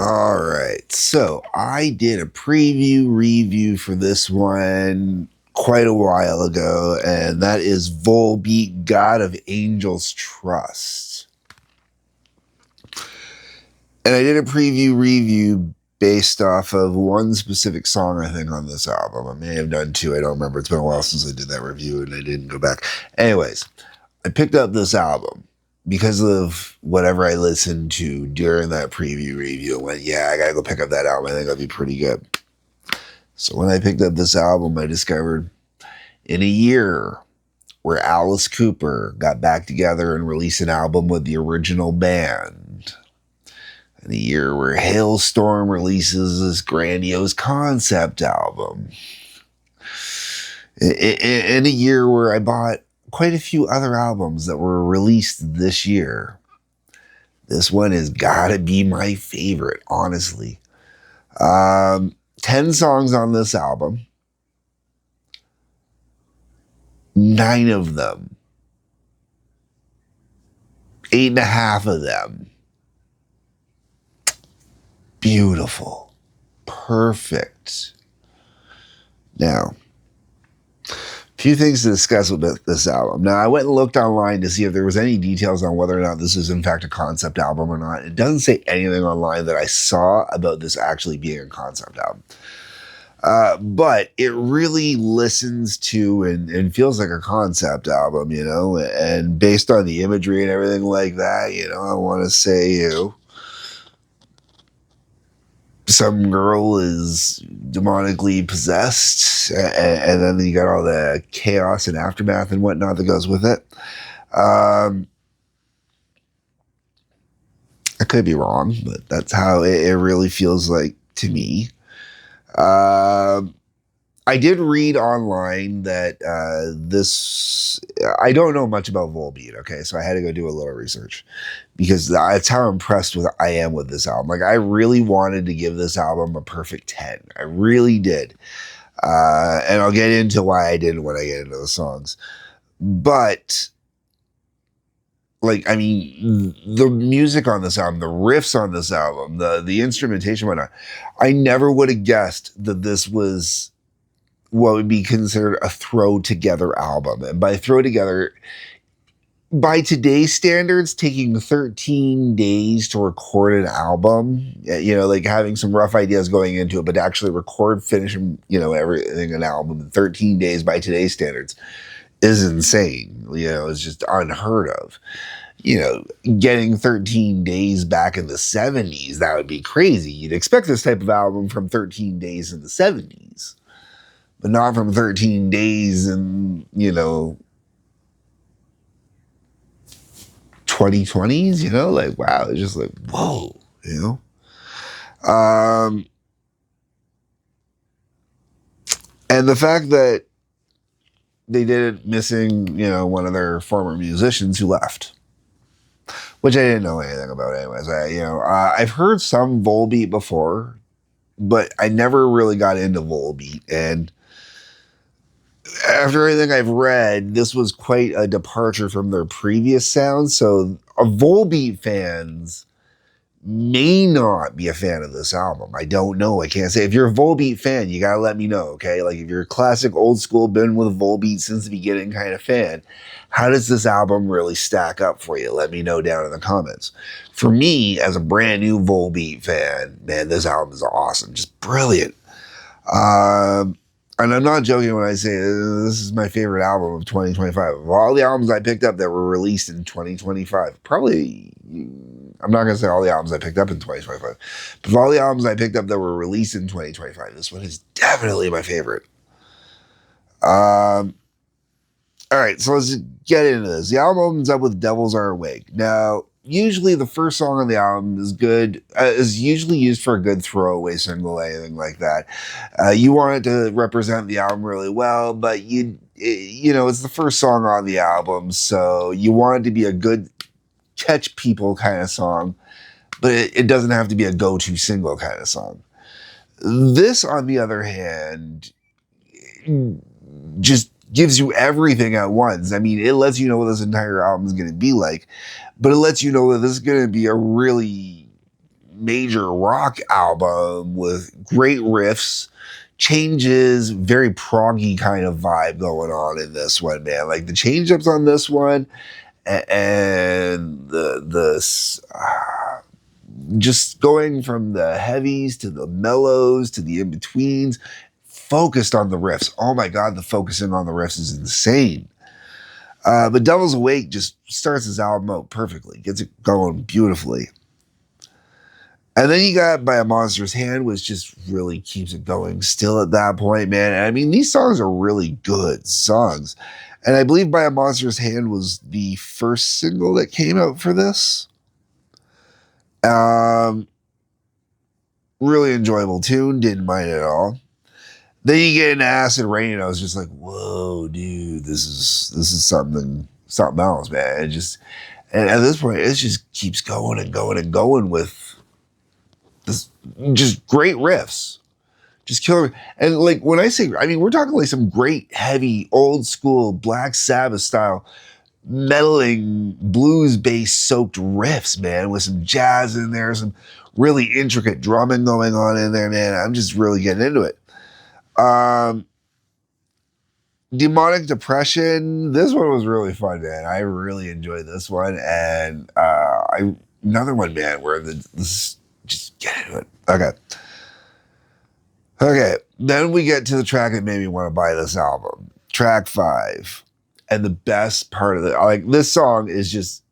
All right. So I did a preview review for this one quite a while ago, and that is Volbeat, God of Angels Trust. And I did a preview review based off of one specific song, I think, on this album. I may have done two. I don't remember. It's been a while since I did that review, and I didn't go back. Anyways, I picked up this album because of whatever I listened to during that preview review. I went, yeah, I gotta go pick up that album. I think that'll be pretty good. So when I picked up this album, I discovered in a year where Alice Cooper got back together and released an album with the original band, in a year where Hailstorm releases this grandiose concept album, in a year where I bought quite a few other albums that were released this year, this one has gotta be my favorite, honestly. 10 songs on this album. 9 of them, 8.5 of them, beautiful, perfect. Now, few things to discuss with this album. Now, I went and looked online to see if there was any details on whether or not this is in fact a concept album or not. It doesn't say anything online that I saw about this actually being a concept album. But it really listens to and feels like a concept album, and based on the imagery and everything like that, I want to say, some girl is demonically possessed, and then you got all the chaos and aftermath and whatnot that goes with it. I could be wrong, but that's how it really feels like to me. I did read online that I don't know much about Volbeat, okay? So I had to go do a little research because that's how impressed I am with this album. Like, I really wanted to give this album a perfect 10. I really did. And I'll get into why I didn't when I get into the songs. But, the music on this album, the riffs on this album, the instrumentation, whatnot, I never would have guessed that this was what would be considered a throw together album. And by throw together, by today's standards, taking 13 days to record an album, having some rough ideas going into it, but actually record, finish, everything, an album in 13 days by today's standards is insane. It's just unheard of. Getting 13 days back in the 70s, that would be crazy. You'd expect this type of album from 13 days in the 70s. But not from 13 days in, 2020s, wow, it's just like, whoa, And the fact that they did it missing, one of their former musicians who left, which I didn't know anything about anyways. I've heard some Volbeat before, but I never really got into Volbeat, and after everything I've read, this was quite a departure from their previous sound. So Volbeat fans may not be a fan of this album. I don't know. I can't say. If you're a Volbeat fan, you gotta let me know, okay? Like, if you're a classic old school, been with Volbeat since the beginning kind of fan, how does this album really stack up for you? Let me know down in the comments. For me, as a brand new Volbeat fan, man, this album is awesome. Just brilliant. And I'm not joking when I say this is my favorite album of 2025. Of all the albums I picked up that were released in 2025, probably, I'm not going to say all the albums I picked up in 2025, but of all the albums I picked up that were released in 2025, this one is definitely my favorite. All right, so let's get into this. The album opens up with Devils Are Awake. Now, usually the first song on the album is good, is usually used for a good throwaway single, anything like that. You want it to represent the album really well, but it's the first song on the album, so you want it to be a good catch people kind of song, but it doesn't have to be a go-to single kind of song. This, on the other hand, just gives you everything at once. I mean, it lets you know what this entire album is going to be like, but it lets you know that this is going to be a really major rock album with great riffs, changes, very proggy kind of vibe going on in this one, man. Like the change ups on this one and just going from the heavies to the mellows to the in betweens, focused on the riffs. Oh my God, the focusing on the riffs is insane. But Devil's Awake just starts this album out perfectly, gets it going beautifully. And then you got By a Monster's Hand, which just really keeps it going still at that point, man. And I mean, these songs are really good songs. And I believe By a Monster's Hand was the first single that came out for this. Really enjoyable tune, didn't mind it at all. Then you get into Acid Rain, and I was just like, whoa, dude, this is something else, man. It just, and at this point, it just keeps going and going and going with this just great riffs. Just killer. And like when I say, I mean, we're talking like some great heavy, old school Black Sabbath style meddling blues bass soaked riffs, man, with some jazz in there, some really intricate drumming going on in there, man. I'm just really getting into it. Demonic Depression. This one was really fun, man. I really enjoyed this one, and another one, man, where this just get into it. Okay. Then we get to the track that made me want to buy this album, track 5, and the best part of it, like this song is just,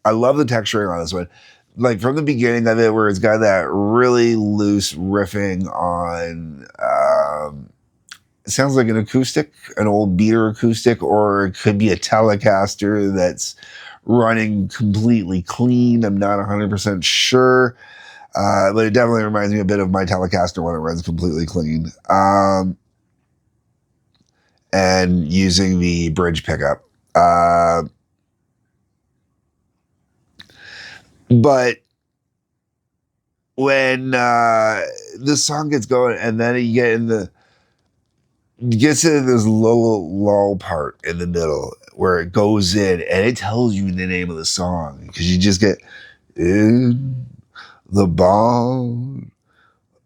I love the texturing on this one. Like from the beginning of it, where it's got that really loose riffing on. It sounds like an acoustic, an old beater acoustic, or it could be a Telecaster that's running completely clean. I'm not 100% sure, but it definitely reminds me a bit of my Telecaster when it runs completely clean. And using the bridge pickup. But when this song gets going, and then you get gets into this little lull part in the middle where it goes in and it tells you the name of the song, because you just get in the barn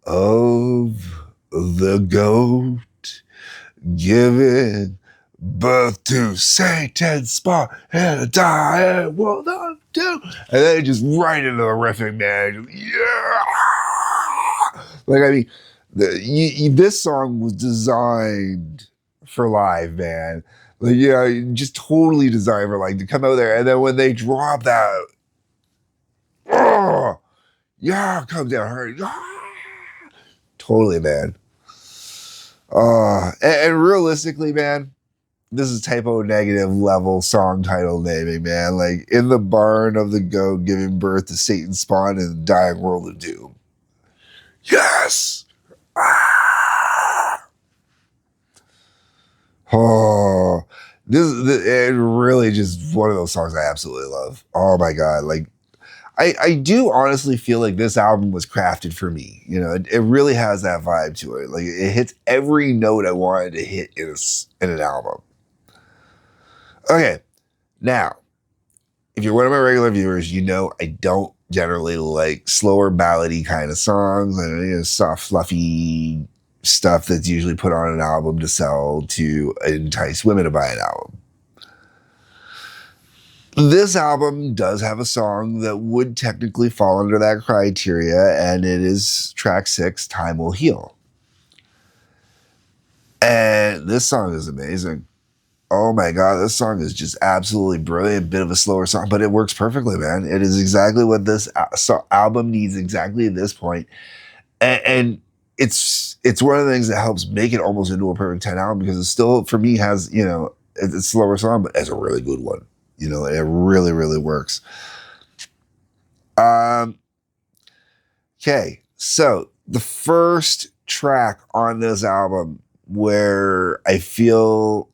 of the goat giving birth to Satan's spawn and a dying world of doom. And then just right into the riffing, man. Yeah! Like, I mean, this song was designed for live, man. Like, yeah, just totally designed for like to come out there, and then when they drop that, oh, yeah, comes down hard, totally, man. And realistically, man, this is typo negative level song title naming, man. Like, in the barn of the goat giving birth to Satan's spawn and the dying world of doom. Yes. Oh, this it really just one of those songs I absolutely love. Oh my God. Like, I do honestly feel like this album was crafted for me. You know, it really has that vibe to it. Like, it hits every note I wanted to hit in an album. Okay, now, if you're one of my regular viewers, you know I don't generally like slower ballady kind of songs and soft, fluffy stuff that's usually put on an album to sell to entice women to buy an album. This album does have a song that would technically fall under that criteria, and it is track 6, Time Will Heal. And this song is amazing. Oh my God, this song is just absolutely brilliant. Bit of a slower song, but it works perfectly, man. It is exactly what this album needs exactly at this point. And it's one of the things that helps make it almost into a perfect 10 album, because it still, for me, has, you know, it's a slower song, but it's a really good one. You know, it really, really works. Okay, so the first track on this album where I feel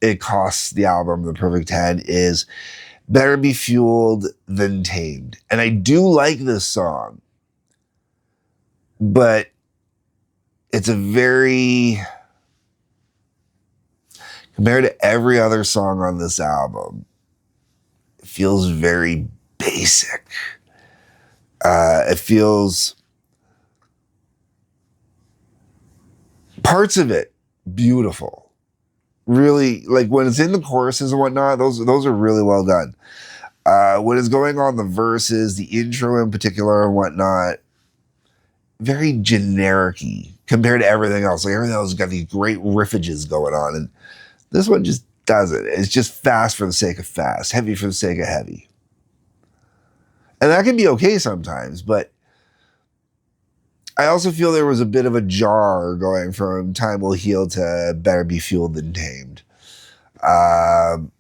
it costs the album the perfect 10 is Better Be Fueled Than Tamed. And I do like this song, but it's a very, compared to every other song on this album, it feels very basic. It feels parts of it beautiful. Really, like when it's in the choruses and whatnot, those are really well done. What is going on the verses, the intro in particular and whatnot, very generic-y compared to everything else. Like everything else has got these great riffages going on, and this one just doesn't. It's just fast for the sake of fast, heavy for the sake of heavy. And that can be okay sometimes, but I also feel there was a bit of a jar going from Time Will Heal to Better Be Fueled Than Tamed. Um,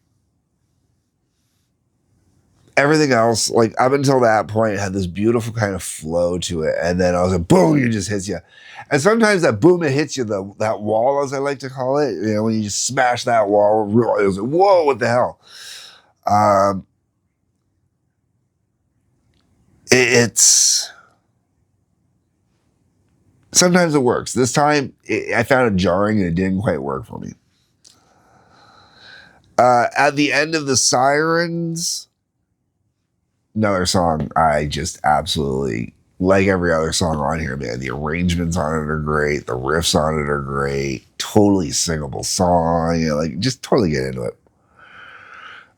Everything else, like up until that point, had this beautiful kind of flow to it, and then I was like, boom, it just hits you. And sometimes that boom, it hits you, that wall, as I like to call it. You know, when you just smash that wall, it was like, whoa, what the hell? Um, it's sometimes it works. This time, I found it jarring, and it didn't quite work for me. At the end of the Sirens, another song I just absolutely like every other song on here, man. The arrangements on it are great. The riffs on it are great. Totally singable song. You know, like just totally get into it.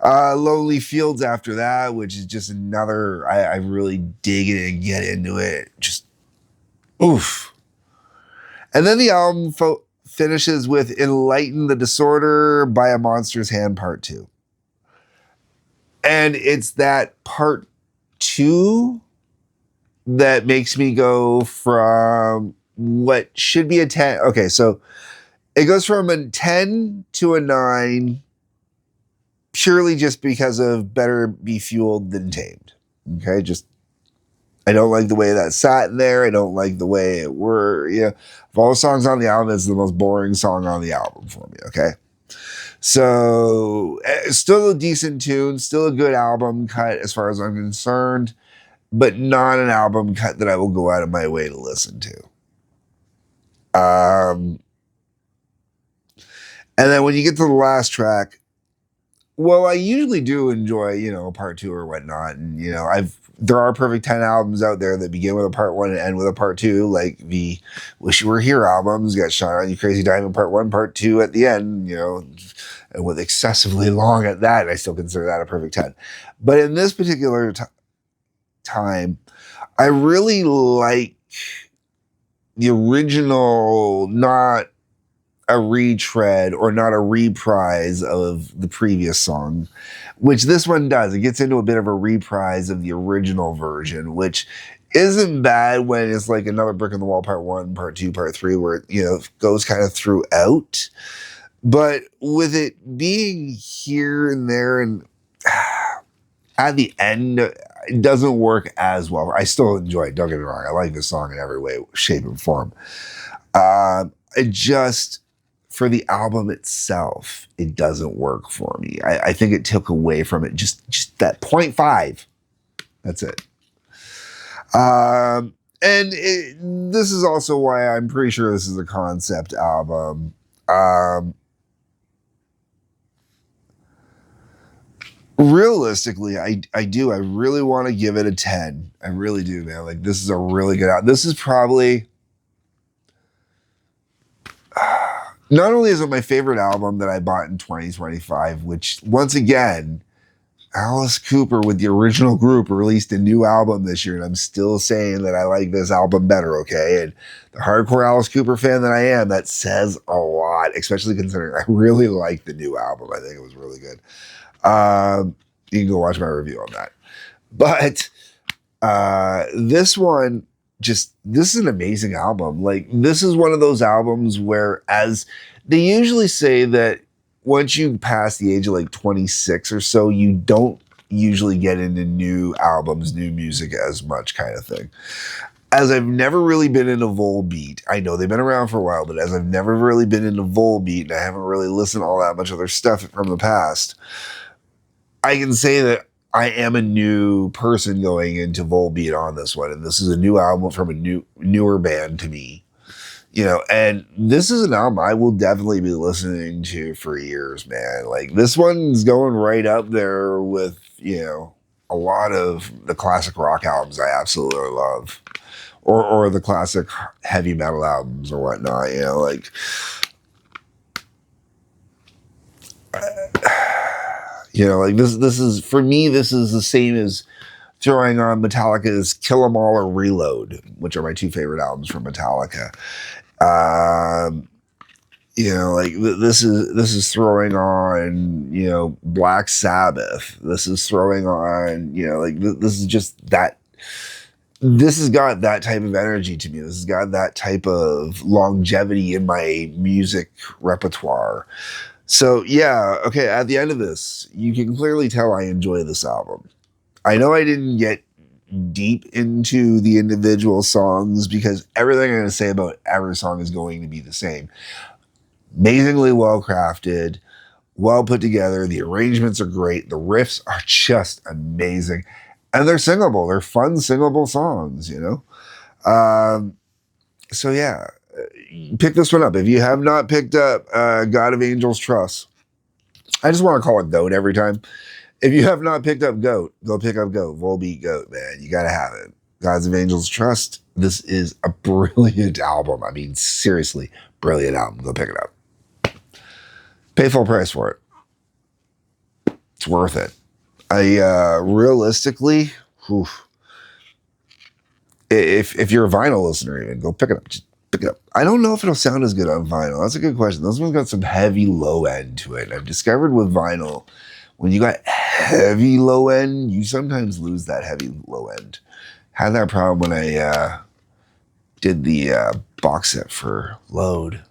Lonely Fields after that, which is just another, I really dig it and get into it. Just oof. And then the album finishes with Enlighten the Disorder by a Monster's Hand Part 2. And it's that part 2 that makes me go from what should be a 10. Okay, so it goes from a 10 to a 9 purely just because of Better Be Fueled Than Tamed. Okay, just I don't like the way that sat in there. I don't like the way it were. Yeah, of all the songs on the album, it's the most boring song on the album for me. Okay, so still a decent tune, still a good album cut as far as I'm concerned, but not an album cut that I will go out of my way to listen to. And then when you get to the last track, well, I usually do enjoy, you know, part 2 or whatnot. And, you know, there are perfect 10 albums out there that begin with a part 1 and end with a part 2, like the Wish You Were Here albums, got Shine On You Crazy Diamond part 1, part 2 at the end, you know, and with excessively long at that, I still consider that a perfect 10. But in this particular time, I really like the original, not a retread or not a reprise of the previous song, which this one does. It gets into a bit of a reprise of the original version, which isn't bad when it's like another brick in the wall part 1, part 2, part 3, where it, you know, goes kind of throughout. But with it being here and there and at the end, it doesn't work as well. I still enjoy it, don't get me wrong. I like this song in every way, shape, and form. It just, for the album itself, it doesn't work for me. I think it took away from it just that 0.5. That's it. This is also why I'm pretty sure this is a concept album. Realistically, I do. I really want to give it a 10. I really do, man. Like, this is a really good album. This is probably, not only is it my favorite album that I bought in 2025, which once again, Alice Cooper with the original group released a new album this year, and I'm still saying that I like this album better, okay? And the hardcore Alice Cooper fan that I am, that says a lot, especially considering I really like the new album. I think it was really good. You can go watch my review on that. But this one, this is an amazing album. Like, this is one of those albums where, as they usually say, that once you pass the age of like 26 or so, you don't usually get into new albums, new music as much, kind of thing. As I've never really been into Volbeat, I know they've been around for a while, but as I've never really been into Volbeat and I haven't really listened to all that much other stuff from the past, I can say that I am a new person going into Volbeat on this one, and this is a new album from a newer band to me. You know, and this is an album I will definitely be listening to for years, man. Like, this one's going right up there with, you know, a lot of the classic rock albums I absolutely love, or the classic heavy metal albums or whatnot. You know, like like this is for me. This is the same as throwing on Metallica's Kill 'Em All or Reload, which are my two favorite albums from Metallica. Um, like this is throwing on Black Sabbath. This is throwing on this is just that. This has got that type of energy to me. This has got that type of longevity in my music repertoire. So yeah, okay. At the end of this, you can clearly tell I enjoy this album. I know I didn't get deep into the individual songs because everything I'm going to say about every song is going to be the same. Amazingly well crafted, well put together. The arrangements are great. The riffs are just amazing. And they're singable. They're fun, singable songs. So yeah, pick this one up. If you have not picked up God of Angels Trust, I just want to call it GOAT every time. If you have not picked up GOAT, go pick up GOAT. Volbeat GOAT, man. You got to have it. Gods of Angels Trust. This is a brilliant album. I mean, seriously, brilliant album. Go pick it up. Pay full price for it. It's worth it. Realistically, whew, if you're a vinyl listener, even go pick it up. Just pick it up. I don't know if it'll sound as good on vinyl. That's a good question. This one's got some heavy low end to it. I've discovered with vinyl, when you got heavy low end, you sometimes lose that heavy low end. Had that problem when I did the box set for Load.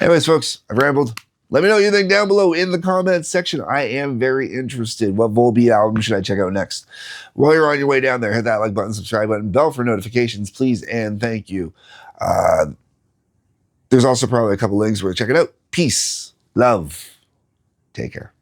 Anyways, folks, I've rambled. Let me know what you think down below in the comments section. I am very interested. What Volbeat album should I check out next? While you're on your way down there, hit that like button, subscribe button, bell for notifications, please, and thank you. There's also probably a couple links where check it out. Peace, love, take care.